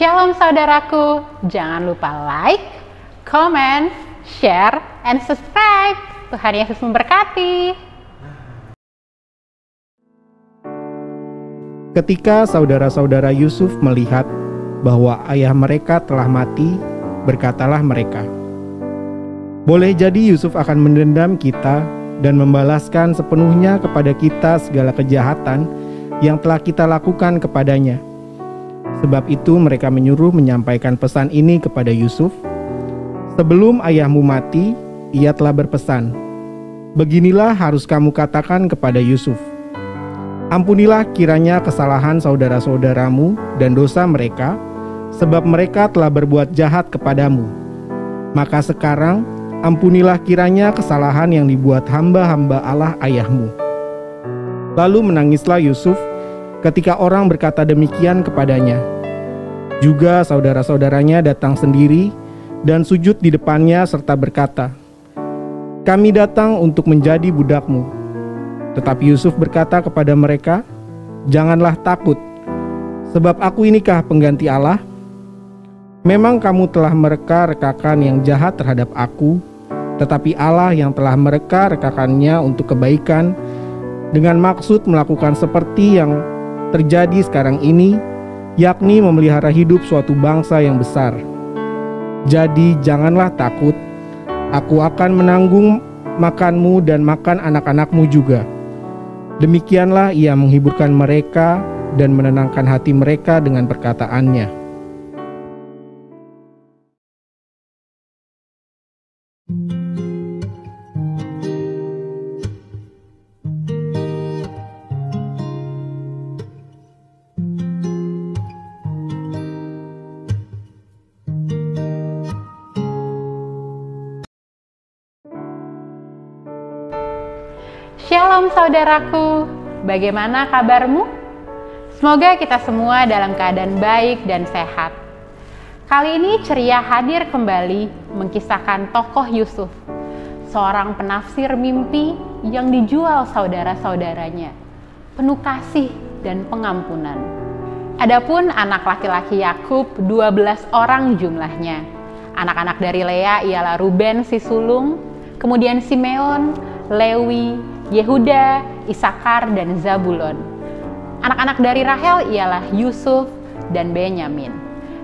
Shalom saudaraku, jangan lupa like, comment, share, and subscribe. Tuhan Yesus memberkati. Ketika saudara-saudara Yusuf melihat bahwa ayah mereka telah mati, berkatalah mereka, "Boleh jadi Yusuf akan mendendam kita dan membalaskan sepenuhnya kepada kita segala kejahatan yang telah kita lakukan kepadanya." Sebab itu mereka menyuruh menyampaikan pesan ini kepada Yusuf. "Sebelum ayahmu mati, ia telah berpesan, 'Beginilah harus kamu katakan kepada Yusuf, ampunilah kiranya kesalahan saudara-saudaramu dan dosa mereka, sebab mereka telah berbuat jahat kepadamu. Maka sekarang ampunilah kiranya kesalahan yang dibuat hamba-hamba Allah ayahmu.' Lalu menangislah Yusuf ketika orang berkata demikian kepadanya. Juga saudara-saudaranya datang sendiri dan sujud di depannya serta berkata, 'Kami datang untuk menjadi budakmu.' Tetapi Yusuf berkata kepada mereka, 'Janganlah takut, sebab aku inikah pengganti Allah? Memang kamu telah mereka-rekakan yang jahat terhadap aku, tetapi Allah yang telah mereka-rekakannya untuk kebaikan, dengan maksud melakukan seperti yang terjadi sekarang ini, yakni memelihara hidup suatu bangsa yang besar. Jadi janganlah takut, aku akan menanggung makanmu dan makan anak-anakmu juga.' Demikianlah ia menghiburkan mereka dan menenangkan hati mereka dengan perkataannya." Shalom saudaraku, bagaimana kabarmu? Semoga kita semua dalam keadaan baik dan sehat. Kali ini Ceria hadir kembali mengkisahkan tokoh Yusuf, seorang penafsir mimpi yang dijual saudara-saudaranya, penuh kasih dan pengampunan. Adapun anak laki-laki Yakub 12 orang jumlahnya. Anak-anak dari Lea ialah Ruben si sulung, kemudian Simeon, Lewi, Yehuda, Isakar, dan Zabulon. Anak-anak dari Rahel ialah Yusuf dan Benyamin.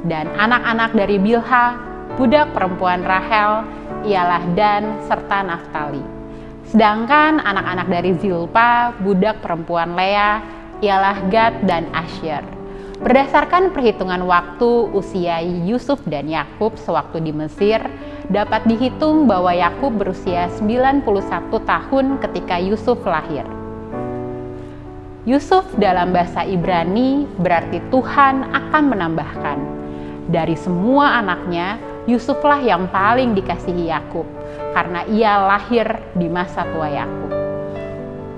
Dan anak-anak dari Bilha, budak perempuan Rahel, ialah Dan serta Naftali. Sedangkan anak-anak dari Zilpa, budak perempuan Lea, ialah Gad dan Asyer. Berdasarkan perhitungan waktu usia Yusuf dan Yakub sewaktu di Mesir, dapat dihitung bahwa Yakub berusia 91 tahun ketika Yusuf lahir. Yusuf dalam bahasa Ibrani berarti Tuhan akan menambahkan. Dari semua anaknya, Yusuflah yang paling dikasihi Yakub, karena ia lahir di masa tua Yakub.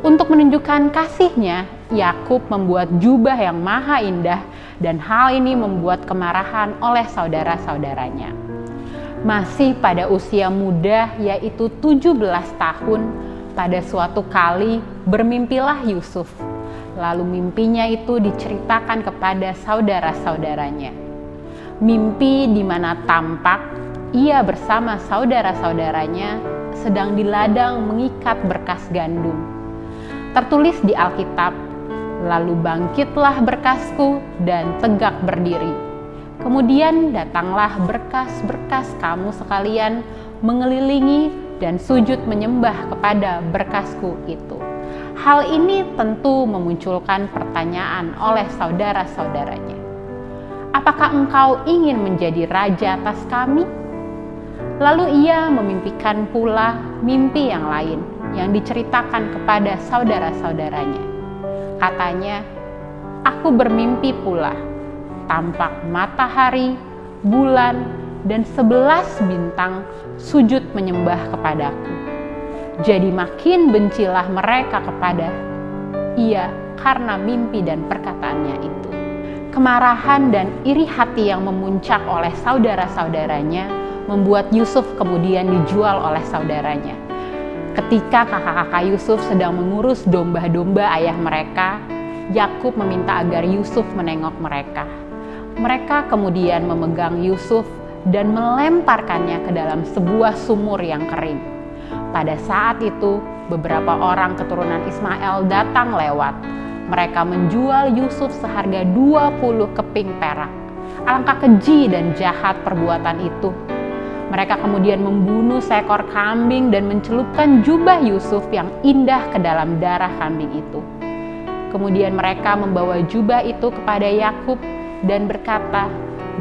Untuk menunjukkan kasihnya, Yakub membuat jubah yang maha indah, dan hal ini membuat kemarahan oleh saudara-saudaranya. Masih pada usia muda, yaitu 17 tahun, pada suatu kali bermimpilah Yusuf. Lalu mimpinya itu diceritakan kepada saudara-saudaranya. Mimpi di mana tampak ia bersama saudara-saudaranya sedang di ladang mengikat berkas gandum. Tertulis di Alkitab, "Lalu bangkitlah berkasku dan tegak berdiri. Kemudian datanglah berkas-berkas kamu sekalian mengelilingi dan sujud menyembah kepada berkasku itu." Hal ini tentu memunculkan pertanyaan oleh saudara-saudaranya. "Apakah engkau ingin menjadi raja atas kami?" Lalu ia memimpikan pula mimpi yang lain yang diceritakan kepada saudara-saudaranya. Katanya, "Aku bermimpi pula, tampak matahari, bulan, dan 11 bintang sujud menyembah kepadaku. Jadi makin bencilah mereka kepada ia karena mimpi dan perkataannya itu." Kemarahan dan iri hati yang memuncak oleh saudara-saudaranya membuat Yusuf kemudian dijual oleh saudaranya. Ketika kakak-kakak Yusuf sedang mengurus domba-domba ayah mereka, Yakub meminta agar Yusuf menengok mereka. Mereka kemudian memegang Yusuf dan melemparkannya ke dalam sebuah sumur yang kering. Pada saat itu, beberapa orang keturunan Ismail datang lewat. Mereka menjual Yusuf seharga 20 keping perak. Alangkah keji dan jahat perbuatan itu. Mereka kemudian membunuh seekor kambing dan mencelupkan jubah Yusuf yang indah ke dalam darah kambing itu. Kemudian mereka membawa jubah itu kepada Yakub dan berkata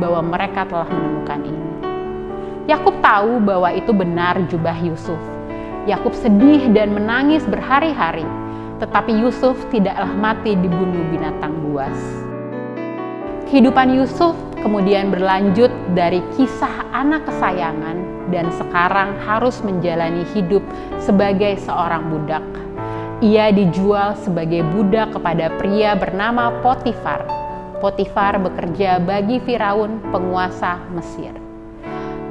bahwa mereka telah menemukan ini. Yakub tahu bahwa itu benar jubah Yusuf. Yakub sedih dan menangis berhari-hari, tetapi Yusuf tidaklah mati dibunuh binatang buas. Kehidupan Yusuf kemudian berlanjut dari kisah anak kesayangan dan sekarang harus menjalani hidup sebagai seorang budak. Ia dijual sebagai budak kepada pria bernama Potifar. Potifar bekerja bagi Firaun, penguasa Mesir.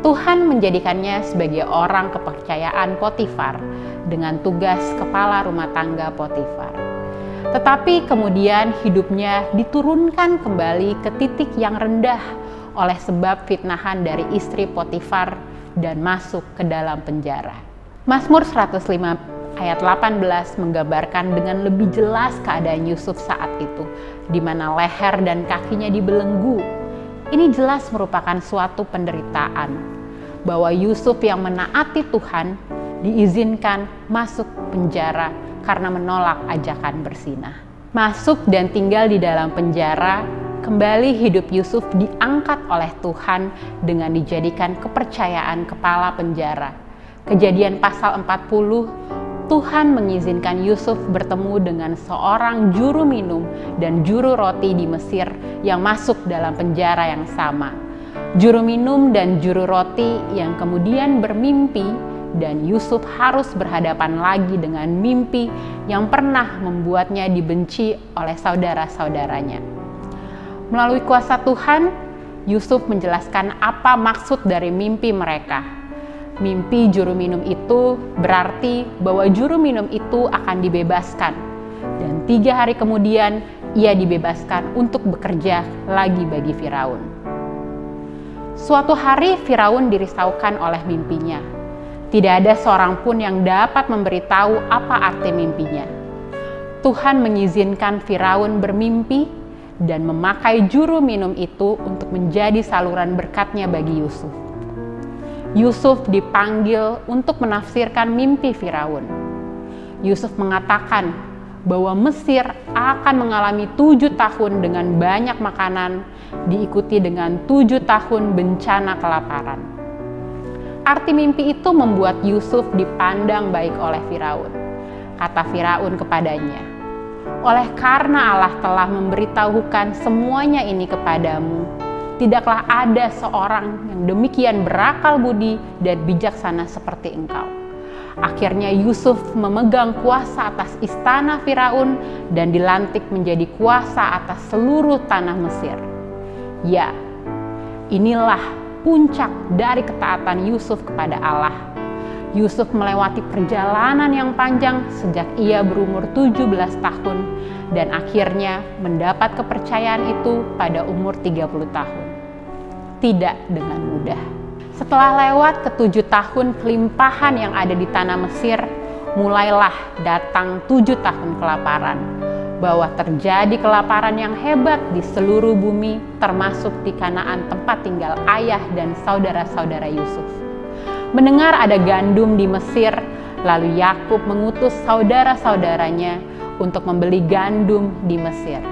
Tuhan menjadikannya sebagai orang kepercayaan Potifar dengan tugas kepala rumah tangga Potifar. Tetapi kemudian hidupnya diturunkan kembali ke titik yang rendah oleh sebab fitnahan dari istri Potifar dan masuk ke dalam penjara. Mazmur 105 ayat 18 menggambarkan dengan lebih jelas keadaan Yusuf saat itu, di mana leher dan kakinya dibelenggu. Ini jelas merupakan suatu penderitaan, bahwa Yusuf yang menaati Tuhan diizinkan masuk penjara karena menolak ajakan bersinah. Masuk dan tinggal di dalam penjara, kembali hidup Yusuf diangkat oleh Tuhan dengan dijadikan kepercayaan kepala penjara. Kejadian pasal 40, Tuhan mengizinkan Yusuf bertemu dengan seorang juru minum dan juru roti di Mesir yang masuk dalam penjara yang sama. Juru minum dan juru roti yang kemudian bermimpi, dan Yusuf harus berhadapan lagi dengan mimpi yang pernah membuatnya dibenci oleh saudara-saudaranya. Melalui kuasa Tuhan, Yusuf menjelaskan apa maksud dari mimpi mereka. Mimpi juru minum itu berarti bahwa juru minum itu akan dibebaskan, dan 3 hari kemudian ia dibebaskan untuk bekerja lagi bagi Firaun. Suatu hari Firaun dirisaukan oleh mimpinya. Tidak ada seorang pun yang dapat memberitahu apa arti mimpinya. Tuhan mengizinkan Firaun bermimpi dan memakai juru minum itu untuk menjadi saluran berkatnya bagi Yusuf. Yusuf dipanggil untuk menafsirkan mimpi Firaun. Yusuf mengatakan bahwa Mesir akan mengalami 7 tahun dengan banyak makanan, diikuti dengan 7 tahun bencana kelaparan. Arti mimpi itu membuat Yusuf dipandang baik oleh Firaun. Kata Firaun kepadanya, "Oleh karena Allah telah memberitahukan semuanya ini kepadamu, tidaklah ada seorang yang demikian berakal budi dan bijaksana seperti engkau." Akhirnya Yusuf memegang kuasa atas istana Firaun dan dilantik menjadi kuasa atas seluruh tanah Mesir. Ya, inilah puncak dari ketaatan Yusuf kepada Allah. Yusuf melewati perjalanan yang panjang sejak ia berumur 17 tahun dan akhirnya mendapat kepercayaan itu pada umur 30 tahun. Tidak dengan mudah. Setelah lewat ke-7 tahun kelimpahan yang ada di tanah Mesir, mulailah datang 7 tahun kelaparan. Bahwa terjadi kelaparan yang hebat di seluruh bumi, termasuk di Kanaan tempat tinggal ayah dan saudara-saudara Yusuf. Mendengar ada gandum di Mesir, lalu Yakub mengutus saudara-saudaranya untuk membeli gandum di Mesir.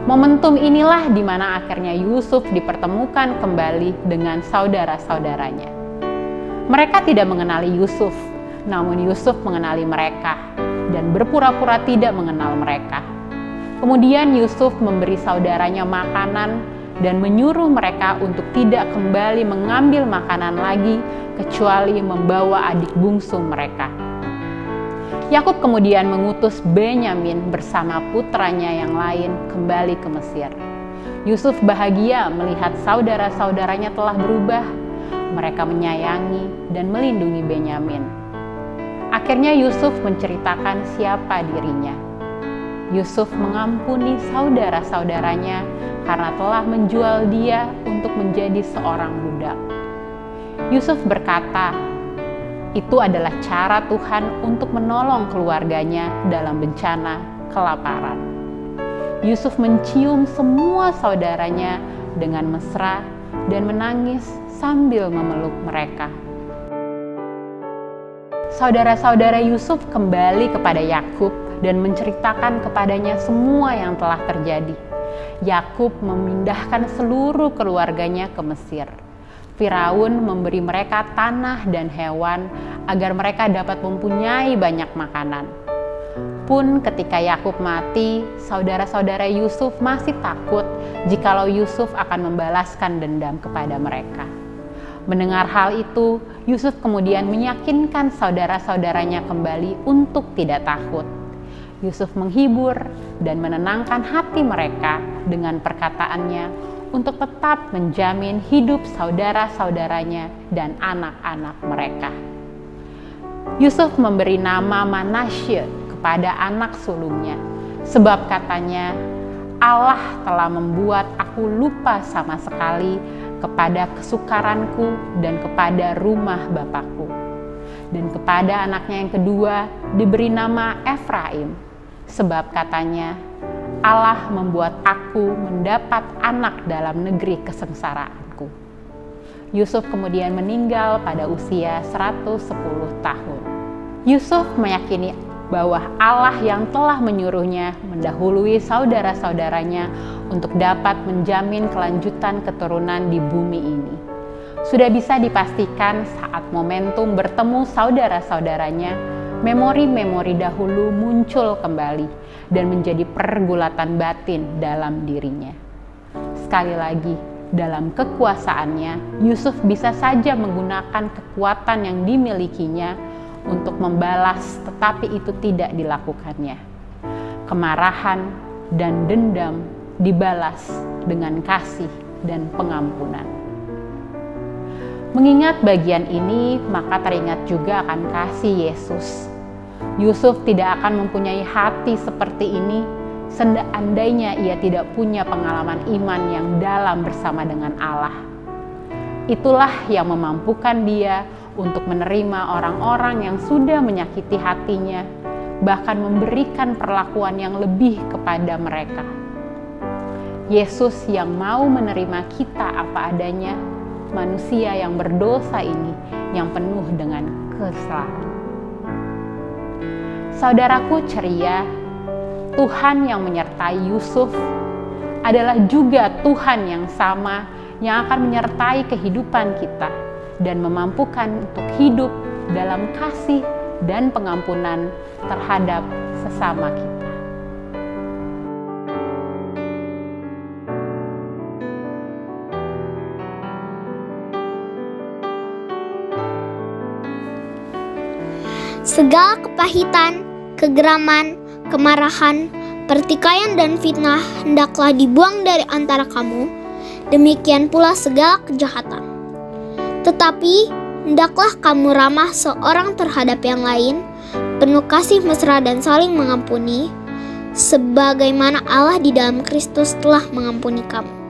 Momentum inilah di mana akhirnya Yusuf dipertemukan kembali dengan saudara-saudaranya. Mereka tidak mengenali Yusuf, namun Yusuf mengenali mereka dan berpura-pura tidak mengenal mereka. Kemudian Yusuf memberi saudaranya makanan dan menyuruh mereka untuk tidak kembali mengambil makanan lagi kecuali membawa adik bungsu mereka. Yakub kemudian mengutus Benyamin bersama putranya yang lain kembali ke Mesir. Yusuf bahagia melihat saudara-saudaranya telah berubah. Mereka menyayangi dan melindungi Benyamin. Akhirnya Yusuf menceritakan siapa dirinya. Yusuf mengampuni saudara-saudaranya karena telah menjual dia untuk menjadi seorang budak. Yusuf berkata, itu adalah cara Tuhan untuk menolong keluarganya dalam bencana kelaparan. Yusuf mencium semua saudaranya dengan mesra dan menangis sambil memeluk mereka. Saudara-saudara Yusuf kembali kepada Yakub dan menceritakan kepadanya semua yang telah terjadi. Yakub memindahkan seluruh keluarganya ke Mesir. Firaun memberi mereka tanah dan hewan agar mereka dapat mempunyai banyak makanan. Pun ketika Yakub mati, saudara-saudara Yusuf masih takut jikalau Yusuf akan membalaskan dendam kepada mereka. Mendengar hal itu, Yusuf kemudian meyakinkan saudara-saudaranya kembali untuk tidak takut. Yusuf menghibur dan menenangkan hati mereka dengan perkataannya untuk tetap menjamin hidup saudara-saudaranya dan anak-anak mereka. Yusuf memberi nama Manasye kepada anak sulungnya, sebab katanya, Allah telah membuat aku lupa sama sekali kepada kesukaranku dan kepada rumah bapakku. Dan kepada anaknya yang kedua diberi nama Efraim, sebab katanya, Allah membuat aku mendapat anak dalam negeri kesengsaraanku. Yusuf kemudian meninggal pada usia 110 tahun. Yusuf meyakini bahwa Allah yang telah menyuruhnya mendahului saudara-saudaranya untuk dapat menjamin kelanjutan keturunan di bumi ini. Sudah bisa dipastikan saat momentum bertemu saudara-saudaranya, memori-memori dahulu muncul kembali dan menjadi pergulatan batin dalam dirinya. Sekali lagi, dalam kekuasaannya, Yusuf bisa saja menggunakan kekuatan yang dimilikinya untuk membalas, tetapi itu tidak dilakukannya. Kemarahan dan dendam dibalas dengan kasih dan pengampunan. Mengingat bagian ini, maka teringat juga akan kasih Yesus. Yusuf tidak akan mempunyai hati seperti ini seandainya ia tidak punya pengalaman iman yang dalam bersama dengan Allah. Itulah yang memampukan dia untuk menerima orang-orang yang sudah menyakiti hatinya, bahkan memberikan perlakuan yang lebih kepada mereka. Yesus yang mau menerima kita apa adanya, manusia yang berdosa ini yang penuh dengan kesalahan. Saudaraku ceria, Tuhan yang menyertai Yusuf adalah juga Tuhan yang sama yang akan menyertai kehidupan kita dan memampukan untuk hidup dalam kasih dan pengampunan terhadap sesama kita. Segala kepahitan, kegeraman, kemarahan, pertikaian dan fitnah hendaklah dibuang dari antara kamu, demikian pula segala kejahatan. Tetapi hendaklah kamu ramah seorang terhadap yang lain, penuh kasih mesra dan saling mengampuni, sebagaimana Allah di dalam Kristus telah mengampuni kamu.